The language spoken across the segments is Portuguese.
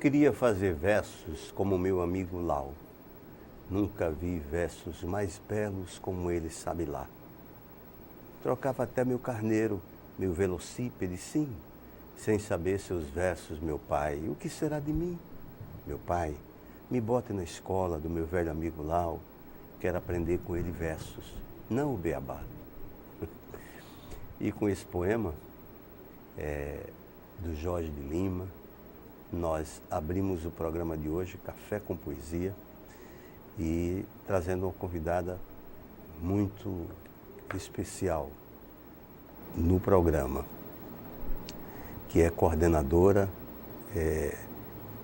queria fazer versos como meu amigo Lau. Nunca vi versos mais belos como ele sabe lá. Trocava até meu carneiro, meu velocípede, sim, sem saber seus versos, meu pai. O que será de mim? Meu pai, me bote na escola do meu velho amigo Lau. Quero aprender com ele versos, não o beabá. E com esse poema do Jorge de Lima, nós abrimos o programa de hoje, Café com Poesia, e trazendo uma convidada muito especial no programa, que é coordenadora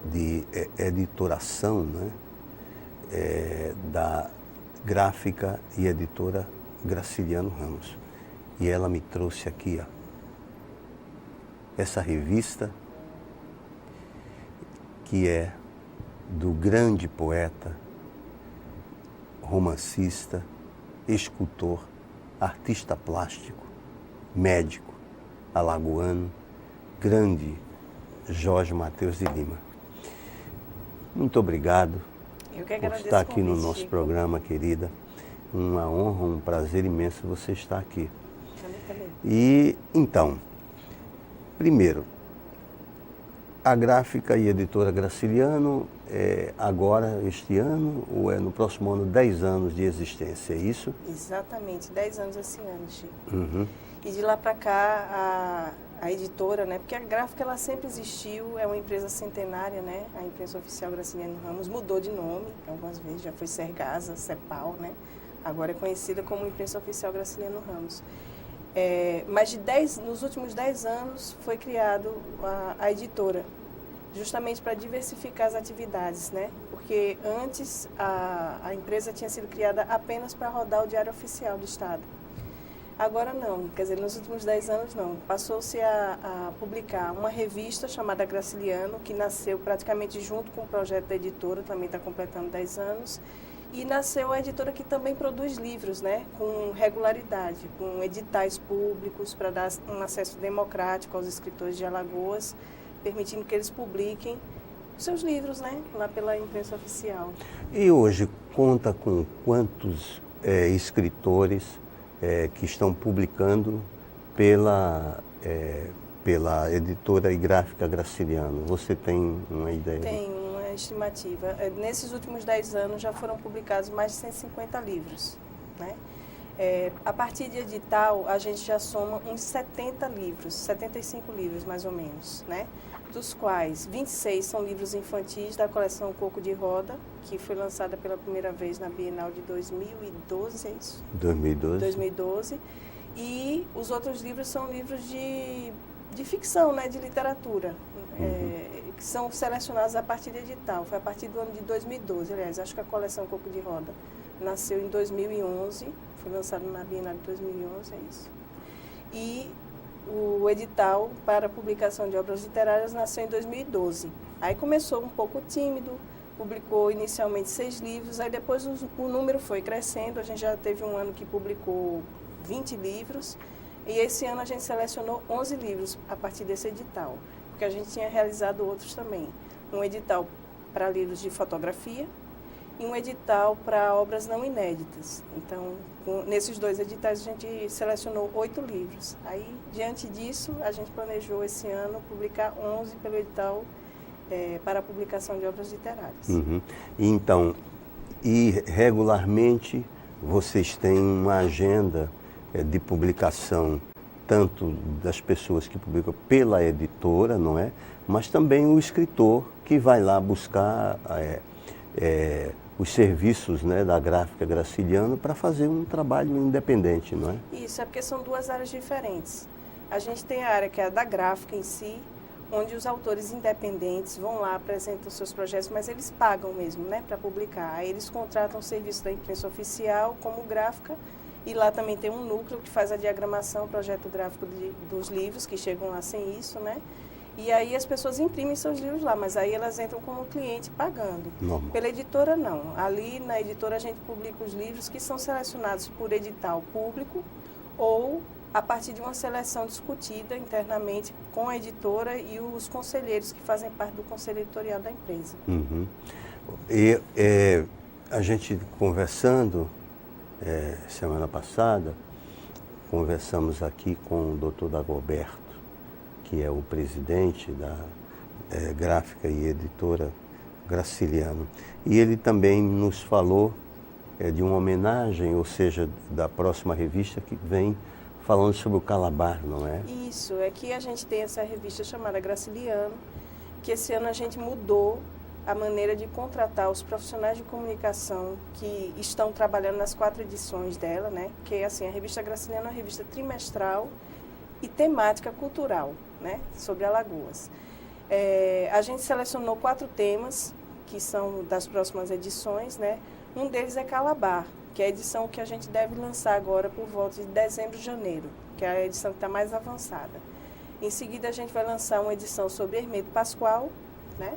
de editoração, né, da gráfica e editora Graciliano Ramos. E ela me trouxe aqui, ó, essa revista que é do grande poeta, romancista, escultor, artista plástico, médico, alagoano, grande Jorge Mateus de Lima. Muito obrigado por estar aqui no nosso programa, querida. Uma honra, um prazer imenso você estar aqui. Também. E, então, primeiro, a gráfica e editora Graciliano é agora, este ano, ou é no próximo ano, 10 anos de existência, é isso? Exatamente, 10 anos esse ano, Chico. Uhum. E de lá para cá, a editora, né? Porque a gráfica ela sempre existiu, é uma empresa centenária, né? A imprensa oficial Graciliano Ramos mudou de nome algumas vezes, já foi Sergasa, Cepal, né? Agora é conhecida como imprensa oficial Graciliano Ramos. Mas nos últimos 10 anos foi criado a editora, justamente para diversificar as atividades, né? Porque antes a empresa tinha sido criada apenas para rodar o Diário Oficial do Estado. Agora não, quer dizer, nos últimos 10 anos não. Passou-se a publicar uma revista chamada Graciliano, que nasceu praticamente junto com o projeto da editora, também está completando 10 anos. E nasceu a editora que também produz livros, né, com regularidade, com editais públicos para dar um acesso democrático aos escritores de Alagoas, permitindo que eles publiquem os seus livros, né, lá pela imprensa oficial. E hoje conta com quantos escritores que estão publicando pela editora e gráfica Graciliano? Você tem uma ideia? Tenho uma estimativa. Nesses últimos 10 anos já foram publicados mais de 150 livros, né? A partir de edital, a gente já soma uns 70 livros, 75 livros mais ou menos, né? Dos quais 26 são livros infantis da coleção Coco de Roda, que foi lançada pela primeira vez na Bienal de 2012, é isso? 2012. E os outros livros são livros de ficção, né, de literatura, que são selecionados a partir de edital. Foi a partir do ano de 2012, aliás, acho que a coleção Coco de Roda nasceu em 2011, foi lançada na Bienal de 2011, é isso. E o edital para publicação de obras literárias nasceu em 2012. Aí começou um pouco tímido, publicou inicialmente 6 livros, aí depois o número foi crescendo, a gente já teve um ano que publicou 20 livros, e esse ano a gente selecionou 11 livros a partir desse edital, porque a gente tinha realizado outros também. Um edital para livros de fotografia e um edital para obras não inéditas. Então, nesses 2 editais a gente selecionou 8 livros. Aí, diante disso, a gente planejou esse ano publicar 11 pelo edital para a publicação de obras literárias. Uhum. Então, e regularmente vocês têm uma agenda de publicação, tanto das pessoas que publicam pela editora, não é? Mas também o escritor que vai lá buscar os serviços, né, da gráfica Graciliano para fazer um trabalho independente, não é? Isso, é porque são 2 áreas diferentes. A gente tem a área que é a da gráfica em si, onde os autores independentes vão lá, apresentam seus projetos, mas eles pagam mesmo, né, para publicar. Aí eles contratam o serviço da imprensa oficial como gráfica, e lá também tem um núcleo que faz a diagramação, o projeto gráfico dos livros, que chegam lá sem isso, né? E aí as pessoas imprimem seus livros lá, mas aí elas entram como cliente pagando. Normal. Pela editora, não. Ali na editora a gente publica os livros que são selecionados por edital público ou a partir de uma seleção discutida internamente com a editora e os conselheiros que fazem parte do conselho editorial da empresa. Uhum. E a gente conversando, semana passada, conversamos aqui com o Dr. Dagoberto, que é o presidente da gráfica e editora Graciliano. E ele também nos falou de uma homenagem, ou seja, da próxima revista que vem falando sobre o Calabar, não é? Isso, é que a gente tem essa revista chamada Graciliano, que esse ano a gente mudou a maneira de contratar os profissionais de comunicação que estão trabalhando nas 4 edições dela, né? Que assim, a revista Graciliano é uma revista trimestral e temática cultural, né? Sobre Alagoas. A gente selecionou 4 temas que são das próximas edições, né? Um deles é Calabar, que é a edição que a gente deve lançar agora por volta de dezembro, janeiro, que é a edição que está mais avançada. Em seguida, a gente vai lançar uma edição sobre Hermeto Pascoal, né?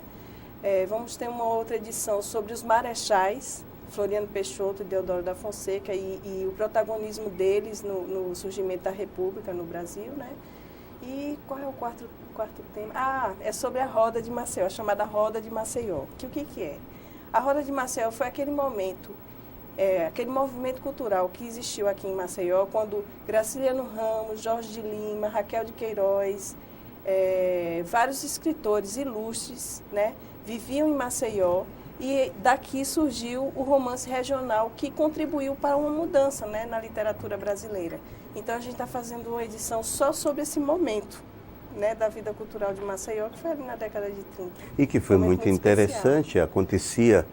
Vamos ter uma outra edição sobre os marechais, Floriano Peixoto e Deodoro da Fonseca, e o protagonismo deles no surgimento da República no Brasil, né? E qual é o quarto tema? É sobre a Roda de Maceió, a chamada Roda de Maceió. O que é? A Roda de Maceió foi aquele momento, aquele movimento cultural que existiu aqui em Maceió, quando Graciliano Ramos, Jorge de Lima, Raquel de Queiroz, vários escritores ilustres, né, viviam em Maceió, e daqui surgiu o romance regional que contribuiu para uma mudança, né, na literatura brasileira. Então a gente está fazendo uma edição só sobre esse momento, né, da vida cultural de Maceió, que foi ali na década de 30. E que foi muito interessante, especial. Acontecia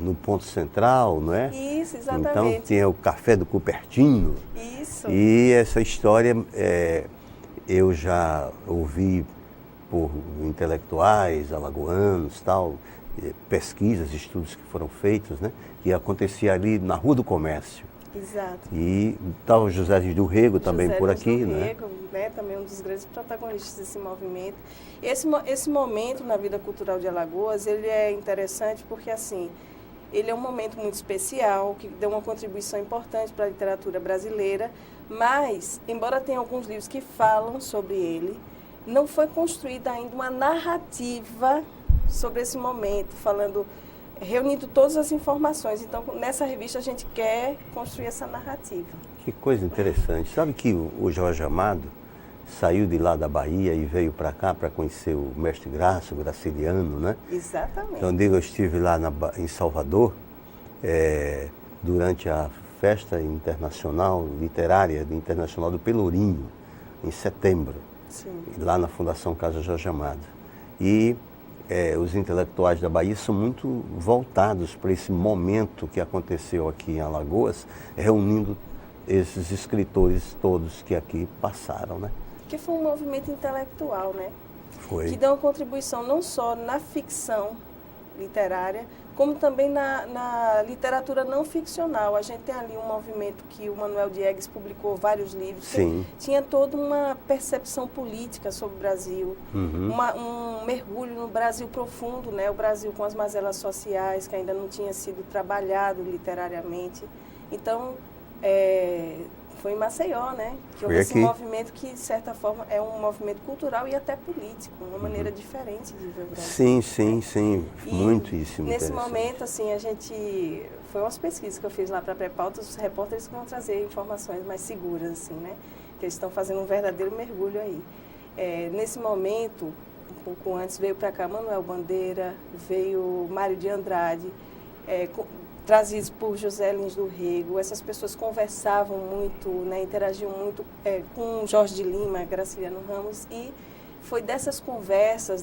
no ponto central, não é? Isso, exatamente. Então tinha o Café do Cupertino. Isso. E essa história eu já ouvi por intelectuais, alagoanos, tal, pesquisas, estudos que foram feitos, né? Que acontecia ali na Rua do Comércio. Exato. E tal José do Rego também José por aqui, do Rego, né? Também um dos grandes protagonistas desse movimento. Esse momento na vida cultural de Alagoas, ele é interessante porque, assim, ele é um momento muito especial, que deu uma contribuição importante para a literatura brasileira, mas, embora tenha alguns livros que falam sobre ele, não foi construída ainda uma narrativa sobre esse momento, reunindo todas as informações. Então, nessa revista, a gente quer construir essa narrativa. Que coisa interessante. Sabe que o Jorge Amado saiu de lá da Bahia e veio para cá para conhecer o mestre Graça, o Graciliano, né? Exatamente. Então, eu estive lá em Salvador, durante a Festa Internacional Literária Internacional do Pelourinho, em setembro. Sim. Lá na Fundação Casa Jorge Amado. E os intelectuais da Bahia são muito voltados para esse momento que aconteceu aqui em Alagoas, reunindo esses escritores todos que aqui passaram, né? Que foi um movimento intelectual, né? Foi. Que deu uma contribuição não só na ficção literária, como também na literatura não ficcional. A gente tem ali um movimento que o Manuel Diegues publicou vários livros. Sim. Tinha toda uma percepção política sobre o Brasil, um mergulho no Brasil profundo, né? O Brasil com as mazelas sociais, que ainda não tinha sido trabalhado literariamente. Então, foi em Maceió, né? Que houve esse movimento que, de certa forma, é um movimento cultural e até político, uma maneira diferente de ver o Brasil. Sim. Muitíssimo nesse interessante. momento, assim, foi umas pesquisas que eu fiz lá para a Pré-Pauta, os repórteres vão trazer informações mais seguras, assim, né? Que eles estão fazendo um verdadeiro mergulho aí. Nesse momento, um pouco antes, veio para cá Manuel Bandeira, veio Mário de Andrade, trazidos por José Lins do Rego. Essas pessoas conversavam muito, né, interagiam muito com Jorge de Lima, Graciliano Ramos, e foi dessas conversas,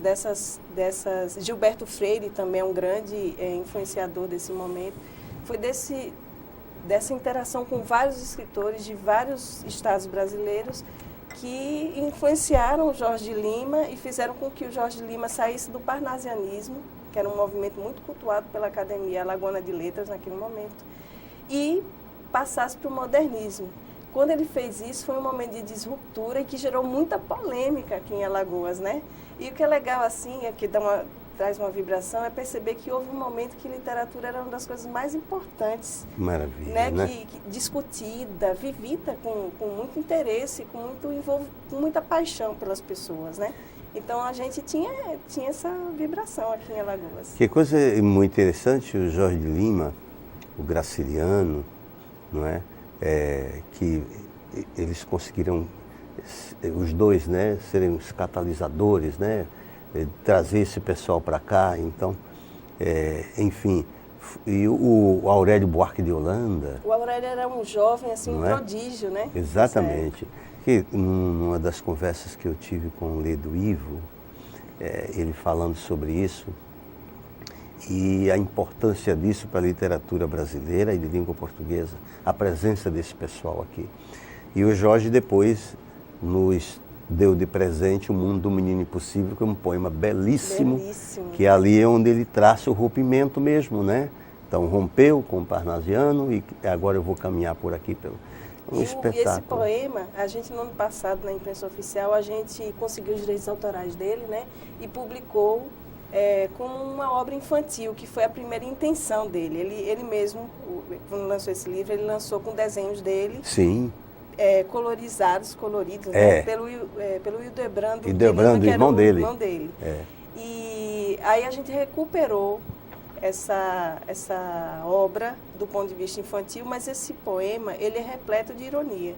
Gilberto Freire também é um grande influenciador desse momento, foi dessa interação com vários escritores de vários estados brasileiros que influenciaram o Jorge de Lima e fizeram com que o Jorge de Lima saísse do parnasianismo, que era um movimento muito cultuado pela Academia Alagoana de Letras naquele momento, e passasse para o modernismo. Quando ele fez isso, foi um momento de disruptura e que gerou muita polêmica aqui em Alagoas, né? E o que é legal, assim, é que traz uma vibração, é perceber que houve um momento que literatura era uma das coisas mais importantes. Maravilha, né? Que discutida, vivida com muito interesse, com muita paixão pelas pessoas, né? Então a gente tinha essa vibração aqui em Alagoas. Que coisa muito interessante, o Jorge de Lima, o Graciliano, não é? Que eles conseguiram, os dois, né, serem os catalisadores, né? Trazer esse pessoal para cá, então, enfim. E o Aurélio Buarque de Holanda. O Aurélio era um jovem, assim, um prodígio, né? Exatamente. Que numa das conversas que eu tive com o Ledo Ivo, ele falando sobre isso, e a importância disso para a literatura brasileira e de língua portuguesa, a presença desse pessoal aqui. E o Jorge depois nos deu de presente O Mundo do Menino Impossível, que é um poema belíssimo, que ali é onde ele traça o rompimento mesmo, né? Então rompeu com o Parnasiano e agora eu vou caminhar por aqui pelo espetáculo. E esse poema, a gente no ano passado na imprensa oficial, a gente conseguiu os direitos autorais dele, né? E publicou como uma obra infantil, que foi a primeira intenção dele. Ele mesmo, quando lançou esse livro, ele lançou com desenhos dele. Sim. Coloridos, né? Pelo Hildebrando, Hildebrando, irmão dele. E aí a gente recuperou essa obra do ponto de vista infantil, mas esse poema, ele é repleto de ironia.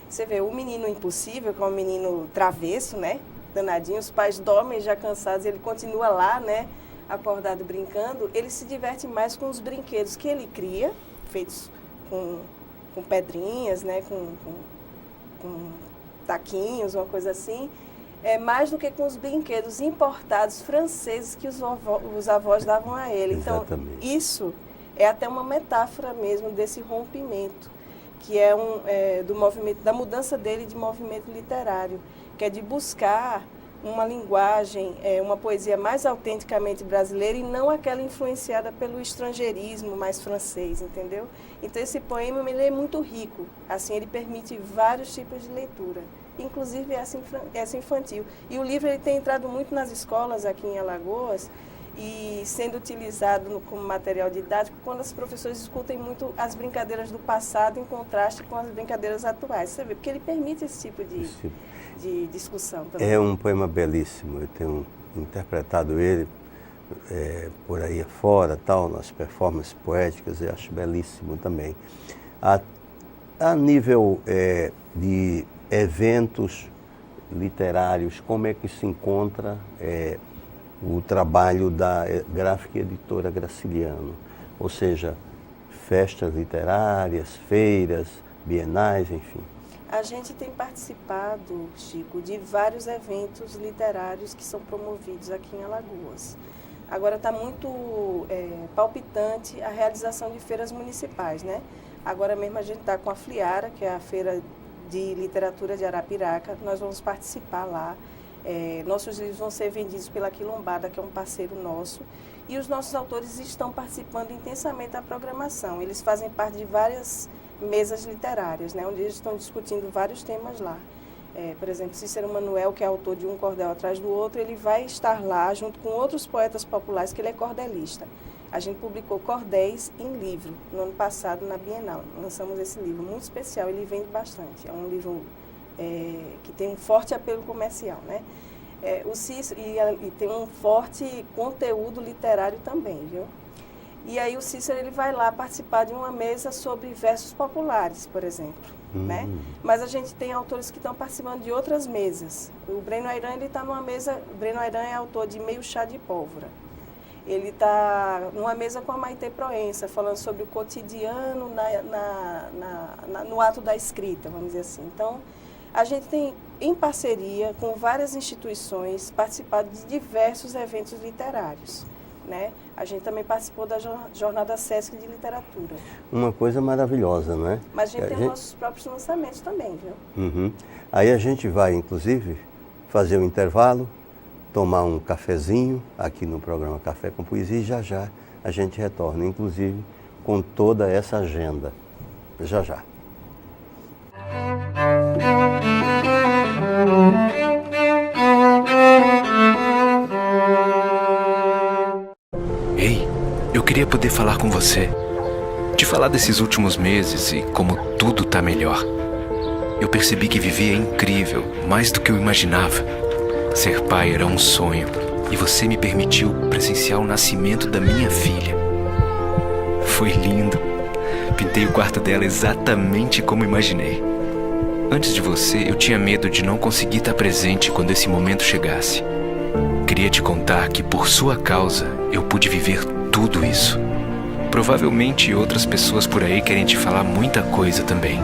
Você vê, o menino impossível, que é um menino travesso, né? Danadinho, os pais dormem já cansados, ele continua lá, né? Acordado, brincando. Ele se diverte mais com os brinquedos que ele cria, feitos com pedrinhas, né? Com taquinhos, uma coisa assim. Mais do que com os brinquedos importados franceses que os avós davam a ele. Exatamente. Então, isso é até uma metáfora mesmo desse rompimento, que é do movimento, da mudança dele de movimento literário, que é de buscar uma linguagem, uma poesia mais autenticamente brasileira e não aquela influenciada pelo estrangeirismo mais francês, entendeu? Então esse poema ele é muito rico, assim, ele permite vários tipos de leitura, inclusive essa infantil. E o livro ele tem entrado muito nas escolas aqui em Alagoas e sendo utilizado como material didático quando os professores discutem muito as brincadeiras do passado em contraste com as brincadeiras atuais. Você vê, porque ele permite esse tipo de discussão também. É um poema belíssimo, eu tenho interpretado ele por aí afora, tal, nas performances poéticas, eu acho belíssimo também. A nível de eventos literários, como é que se encontra o trabalho da Gráfica Editora Graciliano? Ou seja, festas literárias, feiras, bienais, enfim. A gente tem participado, Chico, de vários eventos literários que são promovidos aqui em Alagoas. Agora está muito palpitante a realização de feiras municipais, né? Agora mesmo a gente está com a Fliara, que é a Feira de Literatura de Arapiraca. Nós vamos participar lá. Nossos livros vão ser vendidos pela Quilombada, que é um parceiro nosso. E os nossos autores estão participando intensamente da programação. Eles fazem parte de várias mesas literárias, né, onde eles estão discutindo vários temas lá. Por exemplo, Cícero Manuel, que é autor de Um Cordel Atrás do Outro, ele vai estar lá junto com outros poetas populares, que ele é cordelista. A gente publicou cordéis em livro no ano passado na Bienal. Lançamos esse livro, muito especial, ele vende bastante. É um livro que tem um forte apelo comercial, né? O Cícero, e tem um forte conteúdo literário também, viu? E aí o Cícero ele vai lá participar de uma mesa sobre versos populares, por exemplo, né? Mas a gente tem autores que estão participando de outras mesas. O Breno Ayran, ele está numa mesa, o Breno Ayran é autor de Meio Chá de Pólvora. Ele está numa mesa com a Maitê Proença, falando sobre o cotidiano no ato da escrita, vamos dizer assim. Então, a gente tem, em parceria com várias instituições, participado de diversos eventos literários, né? A gente também participou da Jornada Sesc de Literatura. Uma coisa maravilhosa, não é? Mas a gente tem nossos próprios lançamentos também, viu? Uhum. Aí a gente vai, inclusive, fazer um intervalo, tomar um cafezinho aqui no programa Café com Poesia e já a gente retorna, inclusive, com toda essa agenda. Já. eu queria poder falar com você. Te falar desses últimos meses e como tudo tá melhor. Eu percebi que viver é incrível, mais do que eu imaginava. Ser pai era um sonho e você me permitiu presenciar o nascimento da minha filha. Foi lindo. Pintei o quarto dela exatamente como imaginei. Antes de você, eu tinha medo de não conseguir estar presente quando esse momento chegasse. Queria te contar que por sua causa eu pude viver tudo isso. Provavelmente outras pessoas por aí querem te falar muita coisa também.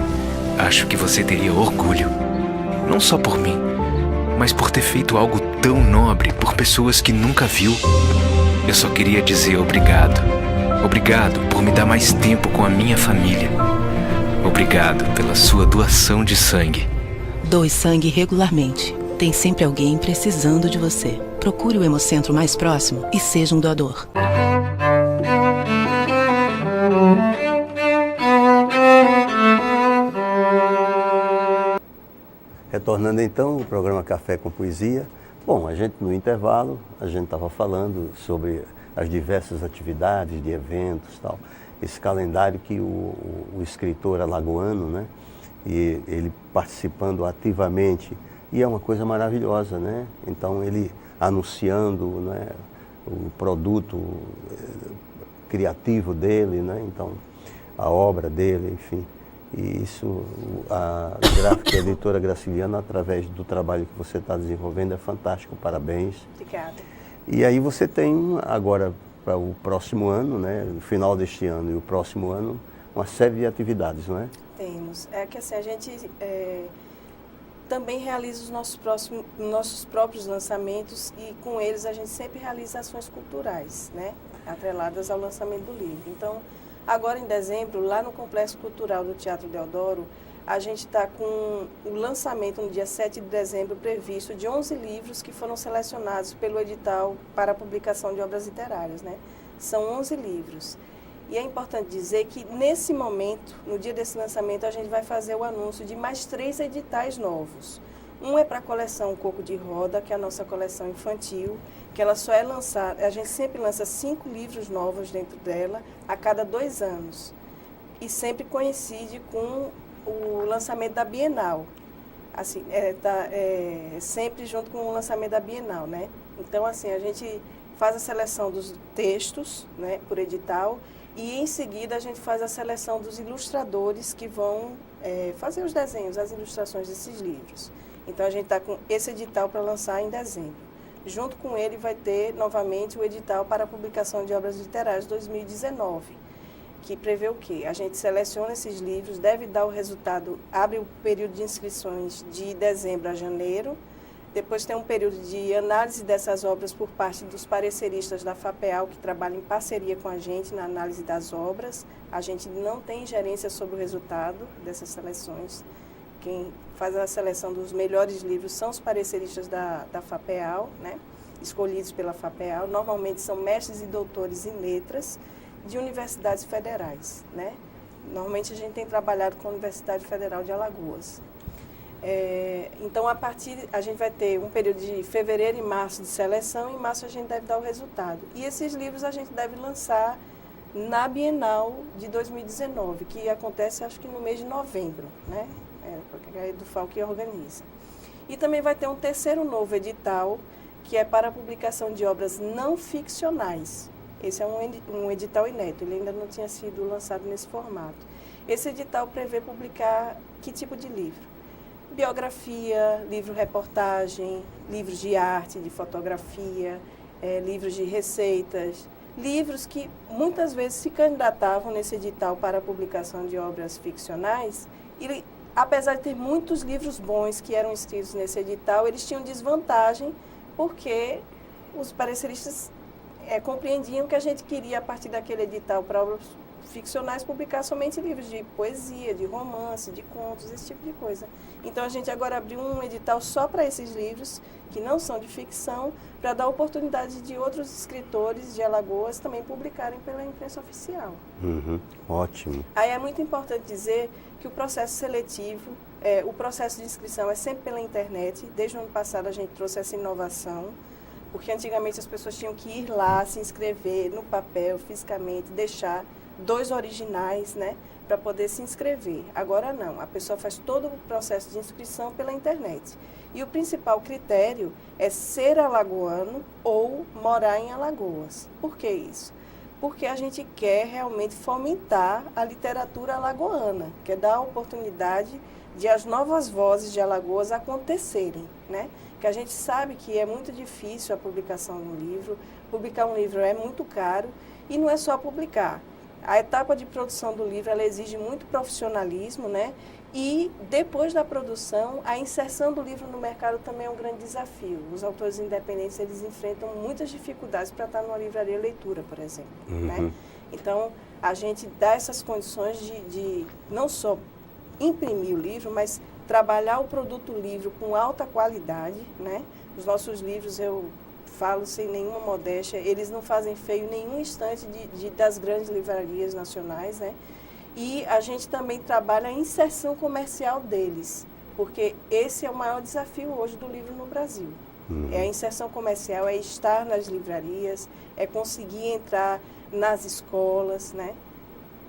Acho que você teria orgulho. Não só por mim, mas por ter feito algo tão nobre por pessoas que nunca viu. Eu só queria dizer obrigado. Obrigado por me dar mais tempo com a minha família. Obrigado pela sua doação de sangue. Doe sangue regularmente. Tem sempre alguém precisando de você. Procure o Hemocentro mais próximo e seja um doador. Retornando então o programa Café com Poesia. Bom, a gente no intervalo, a gente estava falando sobre as diversas atividades de eventos e tal. Esse calendário que o escritor alagoano, né? E ele participando ativamente, e é uma coisa maravilhosa, né? Então ele anunciando, né, o produto criativo dele, né? Então a obra dele, enfim. E isso, a editora Graciliana, através do trabalho que você está desenvolvendo, é fantástico, parabéns. Obrigada. E aí você tem agora, para o próximo ano, né, no final deste ano e o próximo ano, uma série de atividades, não é? Temos. É que assim, a gente também realiza os nossos próprios lançamentos e com eles a gente sempre realiza ações culturais, né, atreladas ao lançamento do livro. Então, agora em dezembro, lá no Complexo Cultural do Teatro Deodoro, a gente está com o lançamento no dia 7 de dezembro previsto de 11 livros que foram selecionados pelo edital para a publicação de obras literárias, né? São 11 livros. E é importante dizer que nesse momento, no dia desse lançamento, a gente vai fazer o anúncio de mais 3 editais novos. Um é para a coleção Coco de Roda, que é a nossa coleção infantil, que ela só é lançada, a gente sempre lança 5 livros novos dentro dela a cada 2 anos. E sempre coincide com o lançamento da Bienal. Assim, sempre junto com o lançamento da Bienal, né? Então, assim, a gente faz a seleção dos textos, né, por edital, e em seguida a gente faz a seleção dos ilustradores que vão fazer os desenhos, as ilustrações desses livros. Então, a gente está com esse edital para lançar em dezembro. Junto com ele vai ter novamente o edital para a publicação de obras literárias 2019, que prevê o quê? A gente seleciona esses livros, deve dar o resultado, abre o período de inscrições de dezembro a janeiro, depois tem um período de análise dessas obras por parte dos pareceristas da FAPEAL, que trabalham em parceria com a gente na análise das obras. A gente não tem gerência sobre o resultado dessas seleções. Quem faz a seleção dos melhores livros são os pareceristas da FAPEAL, né? Escolhidos pela FAPEAL. Normalmente são mestres e doutores em letras de universidades federais, né? Normalmente a gente tem trabalhado com a Universidade Federal de Alagoas. Então, a gente vai ter um período de fevereiro e março de seleção, e em março a gente deve dar o resultado. E esses livros a gente deve lançar na Bienal de 2019, que acontece acho que no mês de novembro, né? Porque é do FAO que organiza. E também vai ter um terceiro novo edital, que é para a publicação de obras não ficcionais. Esse é um edital inédito, ele ainda não tinha sido lançado nesse formato. Esse edital prevê publicar que tipo de livro? Biografia, livro-reportagem, livros de arte, de fotografia, livros de receitas, livros que muitas vezes se candidatavam nesse edital para a publicação de obras ficcionais e, apesar de ter muitos livros bons que eram inscritos nesse edital, eles tinham desvantagem porque os pareceristas compreendiam que a gente queria, a partir daquele edital para obras ficcionais, publicar somente livros de poesia, de romance, de contos, esse tipo de coisa. Então, a gente agora abriu um edital só para esses livros, que não são de ficção, para dar oportunidade de outros escritores de Alagoas também publicarem pela imprensa oficial. Uhum, ótimo. Aí é muito importante dizer que o processo seletivo, o processo de inscrição é sempre pela internet. Desde o ano passado a gente trouxe essa inovação. Porque antigamente as pessoas tinham que ir lá, se inscrever no papel, fisicamente, deixar 2 originais, né, para poder se inscrever. Agora não, a pessoa faz todo o processo de inscrição pela internet. E o principal critério é ser alagoano ou morar em Alagoas. Por que isso? Porque a gente quer realmente fomentar a literatura alagoana, quer dar a oportunidade de as novas vozes de Alagoas acontecerem, né? Que a gente sabe que é muito difícil a publicação de um livro, publicar um livro é muito caro e não é só publicar. A etapa de produção do livro, ela exige muito profissionalismo, né? E depois da produção, a inserção do livro no mercado também é um grande desafio. Os autores independentes, eles enfrentam muitas dificuldades para estar numa livraria leitura, por exemplo, né? Então, a gente dá essas condições de não só imprimir o livro, mas trabalhar o produto livro com alta qualidade, né? Os nossos livros, eu falo sem nenhuma modéstia, eles não fazem feio em nenhum instante das grandes livrarias nacionais, né? E a gente também trabalha a inserção comercial deles, porque esse é o maior desafio hoje do livro no Brasil. É a inserção comercial, é estar nas livrarias, é conseguir entrar nas escolas, né?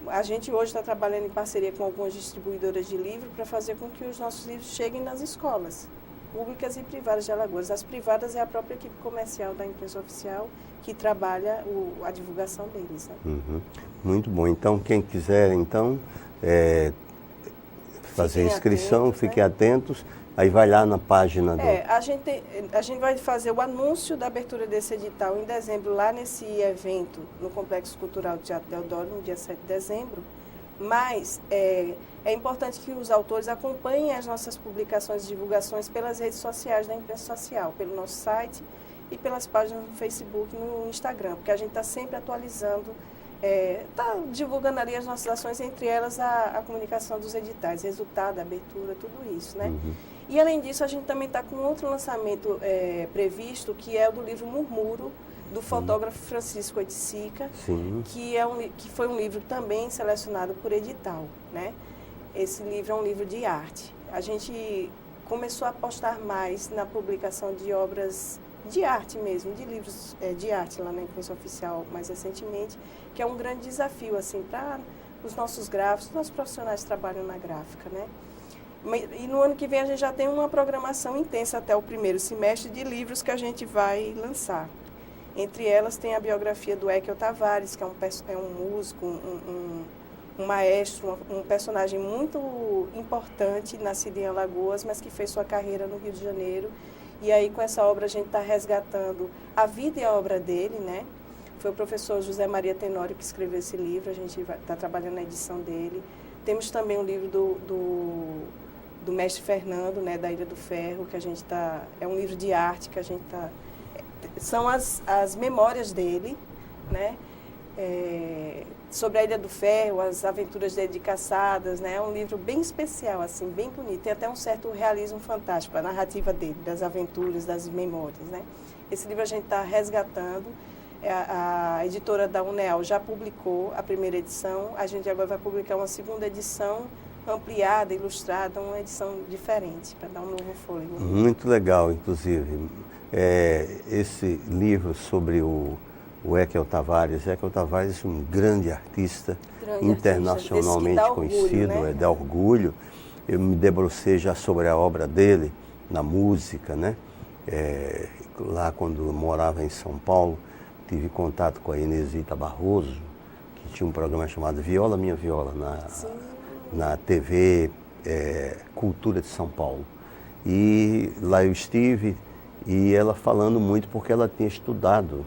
A gente hoje está trabalhando em parceria com algumas distribuidoras de livro para fazer com que os nossos livros cheguem nas escolas públicas e privadas de Alagoas. As privadas é a própria equipe comercial da imprensa oficial que trabalha a divulgação deles, né? Muito bom. Então, quem quiser, então, fazer inscrição, atentos, fiquem atentos. Aí vai lá na página do... A gente vai fazer o anúncio da abertura desse edital em dezembro, lá nesse evento, no Complexo Cultural do Teatro Deodoro, no dia 7 de dezembro. Mas é importante que os autores acompanhem as nossas publicações e divulgações pelas redes sociais da imprensa social, pelo nosso site e pelas páginas no Facebook e no Instagram, porque a gente está sempre atualizando, está divulgando ali as nossas ações, entre elas a comunicação dos editais, resultado, abertura, tudo isso, né? E, além disso, a gente também está com outro lançamento previsto, que é o do livro Murmuro, do fotógrafo Francisco Oiticica, que foi um livro também selecionado por edital, né? Esse livro é um livro de arte. A gente começou a apostar mais na publicação de obras de arte mesmo, de livros de arte lá na imprensa oficial mais recentemente, que é um grande desafio assim, para os nossos gráficos, os nossos profissionais que trabalham na gráfica, né? E no ano que vem a gente já tem uma programação intensa até o primeiro semestre de livros que a gente vai lançar. Entre elas tem a biografia do Ekel Tavares, que é um músico, um maestro, um personagem muito importante, nascido em Alagoas, mas que fez sua carreira no Rio de Janeiro. E aí, com essa obra, a gente está resgatando a vida e a obra dele, né? Foi o professor José Maria Tenório que escreveu esse livro, a gente está trabalhando na edição dele. Temos também um livro do mestre Fernando, né, da Ilha do Ferro, que a gente está... É um livro de arte que a gente está... São as memórias dele, né? Sobre a Ilha do Ferro, as aventuras dele de caçadas, né? É um livro bem especial, assim, bem bonito. Tem até um certo realismo fantástico, a narrativa dele, das aventuras, das memórias, né? Esse livro a gente está resgatando. A editora da UNEAL já publicou a primeira edição. A gente agora vai publicar uma segunda edição, ampliada, ilustrada, uma edição diferente, para dar um novo fôlego. Muito legal, inclusive. Esse livro sobre o Ekel Tavares. Ekel Tavares é um grande artista, internacionalmente conhecido, né? Dá orgulho. Eu me debrucei já sobre a obra dele, na música, né? Lá quando eu morava em São Paulo, tive contato com a Inesita Barroso, que tinha um programa chamado Viola Minha Viola, na TV Cultura de São Paulo. E lá eu estive, e ela falando muito porque ela tinha estudado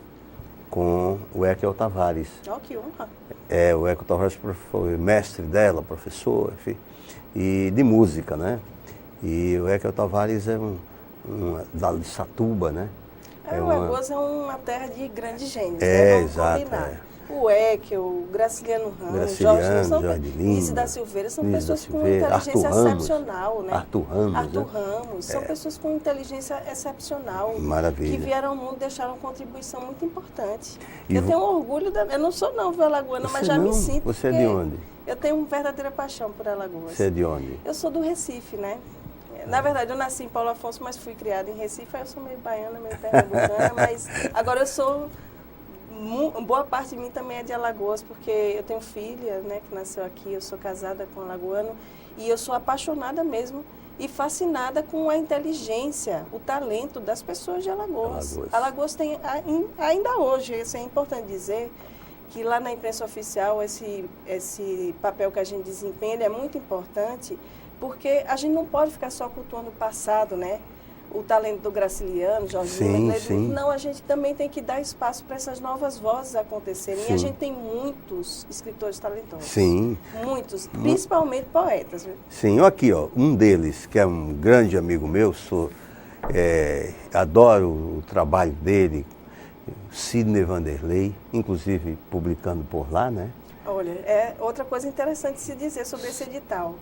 com o Ekel Tavares. Oh, que honra! O Ekel Tavares foi mestre dela, professor, enfim, e de música, né? E o Ekel Tavares é da Satuba, né? Alagoas é uma terra de grandes gênios, né? Vamos combinar. O Ekel, o Graciliano Ramos, Jorge Lima, da Silveira, são pessoas com inteligência excepcional, né? Arthur Ramos, são pessoas com inteligência excepcional. Maravilha. Que vieram ao mundo e deixaram uma contribuição muito importante. Eu tenho um orgulho, eu não sou alagoana, mas já me sinto. Você é de onde? Eu tenho uma verdadeira paixão por Alagoas. Você é de onde? Eu sou do Recife, né? Na verdade, eu nasci em Paulo Afonso, mas fui criada em Recife, aí eu sou meio baiana, meio pernambucana, mas agora eu sou... Boa parte de mim também é de Alagoas, porque eu tenho filha, né, que nasceu aqui, eu sou casada com um alagoano, e eu sou apaixonada mesmo e fascinada com a inteligência, o talento das pessoas de Alagoas. Alagoas tem, ainda hoje, isso é importante dizer, que lá na imprensa oficial esse papel que a gente desempenha ele é muito importante, porque a gente não pode ficar só cultuando o passado, né? O talento do Graciliano, Jorge Lima, não, a gente também tem que dar espaço para essas novas vozes acontecerem. Sim. E a gente tem muitos escritores talentosos. Sim. Muitos, principalmente poetas. Viu? Sim, aqui, ó, um deles, que é um grande amigo meu, adoro o trabalho dele, Sidney Vanderlei, inclusive publicando por lá, né? Olha, é outra coisa interessante se dizer sobre esse edital.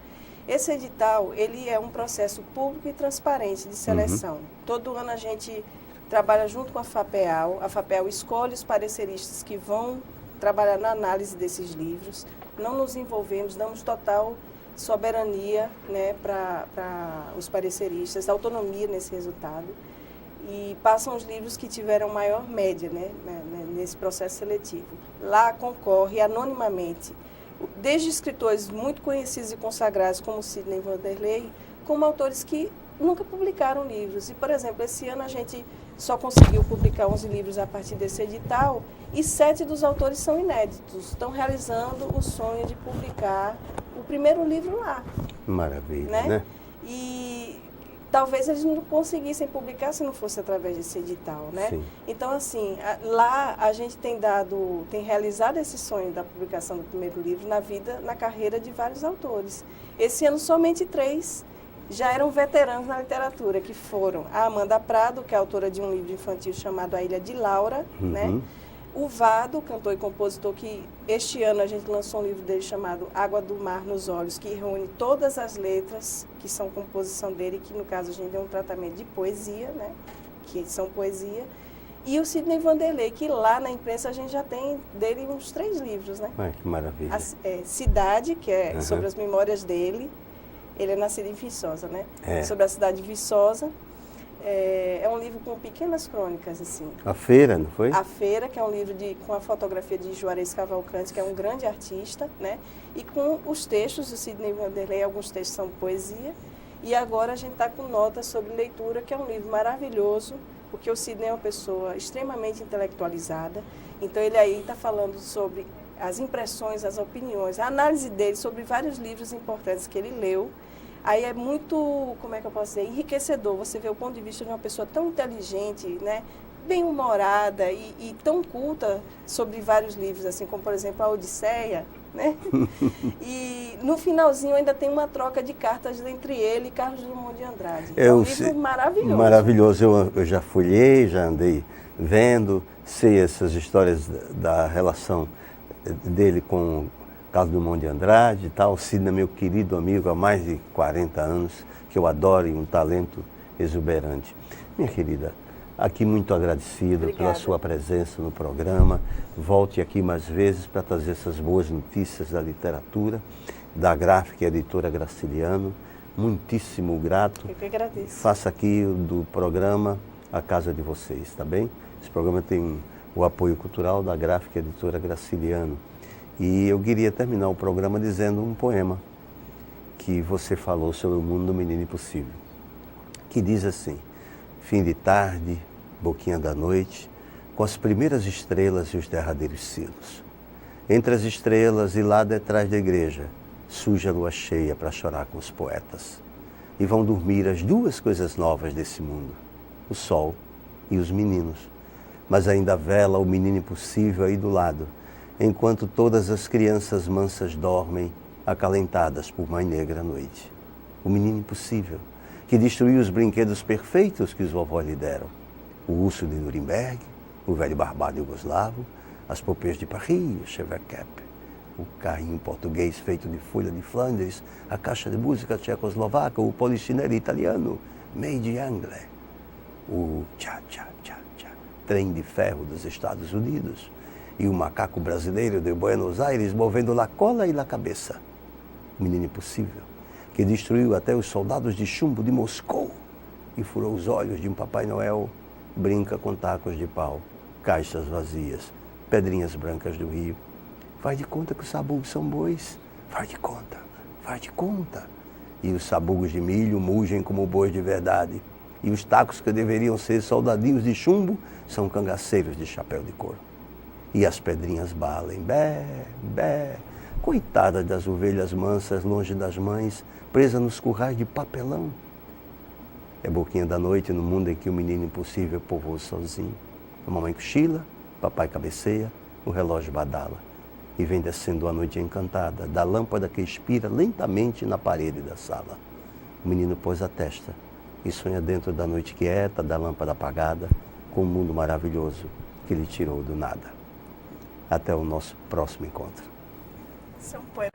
Esse edital, ele é um processo público e transparente de seleção. Todo ano a gente trabalha junto com a FAPEAL. A FAPEAL escolhe os pareceristas que vão trabalhar na análise desses livros. Não nos envolvemos, damos total soberania, né, para os pareceristas, autonomia nesse resultado. E passam os livros que tiveram maior média, né, nesse processo seletivo. Lá concorre anonimamente, desde escritores muito conhecidos e consagrados, como Sidney Vanderlei, como autores que nunca publicaram livros. E, por exemplo, esse ano a gente só conseguiu publicar 11 livros a partir desse edital e 7 dos autores são inéditos. Estão realizando o sonho de publicar o primeiro livro lá. Maravilha, né? E talvez eles não conseguissem publicar se não fosse através desse edital, né? Sim. Então, assim, lá a gente tem realizado esse sonho da publicação do primeiro livro na carreira de vários autores. Esse ano, somente 3 já eram veteranos na literatura, que foram a Amanda Prado, que é autora de um livro infantil chamado A Ilha de Laura, né? O Vado, cantor e compositor, que este ano a gente lançou um livro dele chamado Água do Mar nos Olhos, que reúne todas as letras que são composição dele, que no caso a gente deu um tratamento de poesia, né? Que são poesia. E o Sidney Vanderlei, que lá na imprensa a gente já tem dele uns 3 livros, né? Ai, que maravilha. Cidade, que é sobre as memórias dele. Ele é nascido em Viçosa, né? Sobre a cidade de Viçosa. É um livro com pequenas crônicas, assim. A Feira, não foi? A Feira, que é um livro com a fotografia de Juarez Cavalcante, que é um grande artista, né? E com os textos do Sidney Vanderlei, alguns textos são poesia. E agora a gente está com Notas sobre Leitura, que é um livro maravilhoso, porque o Sidney é uma pessoa extremamente intelectualizada. Então ele aí está falando sobre as impressões, as opiniões, a análise dele sobre vários livros importantes que ele leu. Aí é muito, como é que eu posso dizer, enriquecedor você vê o ponto de vista de uma pessoa tão inteligente, né, bem-humorada e tão culta sobre vários livros, assim como, por exemplo, a Odisseia, né? E no finalzinho ainda tem uma troca de cartas entre ele e Carlos Drummond de Andrade. É um livro maravilhoso. Maravilhoso. Eu já folhei, já andei vendo, sei essas histórias da relação dele com Carlos Drummond de Andrade e tal. Sidney é meu querido amigo há mais de 40 anos, que eu adoro e um talento exuberante. Minha querida, aqui muito agradecido pela sua presença no programa. Volte aqui mais vezes para trazer essas boas notícias da literatura, da Gráfica e Editora Graciliano. Muitíssimo grato. Eu que agradeço. Faça aqui do programa a casa de vocês, tá bem? Esse programa tem o apoio cultural da Gráfica e Editora Graciliano. E eu queria terminar o programa dizendo um poema que você falou sobre o mundo do menino impossível, que diz assim: fim de tarde, boquinha da noite, com as primeiras estrelas e os derradeiros sinos. Entre as estrelas e lá detrás da igreja, surge a lua cheia para chorar com os poetas. E vão dormir as 2 coisas novas desse mundo, o sol e os meninos. Mas ainda vela o menino impossível aí do lado, enquanto todas as crianças mansas dormem, acalentadas por mais negra noite. O menino impossível, que destruiu os brinquedos perfeitos que os vovós lhe deram. O urso de Nuremberg, o velho barbado iugoslavo, as popês de Paris, o Chevercap, o carrinho português feito de folha de Flandres, a caixa de música tchecoslovaca, o polichinelo italiano, made in Anglais, o tchá-tchá-tchá-tchá, trem de ferro dos Estados Unidos, e o macaco brasileiro de Buenos Aires movendo la cola e la cabeça. O menino impossível, que destruiu até os soldados de chumbo de Moscou e furou os olhos de um Papai Noel, brinca com tacos de pau, caixas vazias, pedrinhas brancas do rio. Faz de conta que os sabugos são bois, faz de conta, faz de conta. E os sabugos de milho mugem como bois de verdade. E os tacos que deveriam ser soldadinhos de chumbo são cangaceiros de chapéu de couro. E as pedrinhas balem, bé, bé, coitadas das ovelhas mansas longe das mães, presas nos currais de papelão. É boquinha da noite no mundo em que o menino impossível povoou sozinho. A mamãe cochila, papai cabeceia, o relógio badala. E vem descendo a noite encantada da lâmpada que expira lentamente na parede da sala. O menino pôs a testa e sonha dentro da noite quieta, da lâmpada apagada, com um mundo maravilhoso que lhe tirou do nada. Até o nosso próximo encontro. Isso é um poema.